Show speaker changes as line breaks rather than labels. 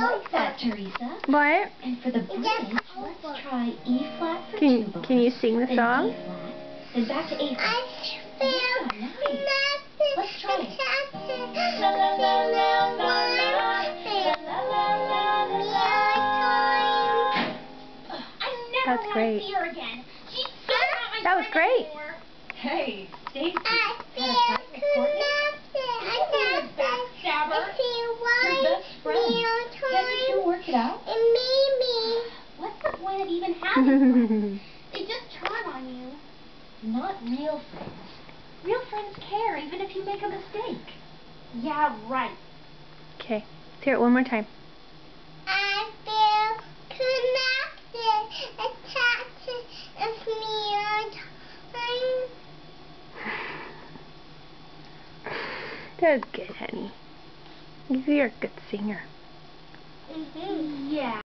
like that, Teresa.
What?
And for the bridge, let's try E flat for tuba.
Can you sing the song?
Then D flat, then back to A flat. Yeah, nice. Let's try it. La la la la la la la la la la la. I never
That's
want
great.
to see her again. She's so not my
That was
friend
great.
anymore. Hey, Stacy. Backstabber. Your best friend. Can't you two work it out? What's the point of even having friends? They just turn on you. Not real friends. Real friends care even if you make a mistake. Yeah, right.
Okay. Let's hear it one more time.
I feel connected, attached, and smeared.
That was good, honey. You're a good singer.
Yeah.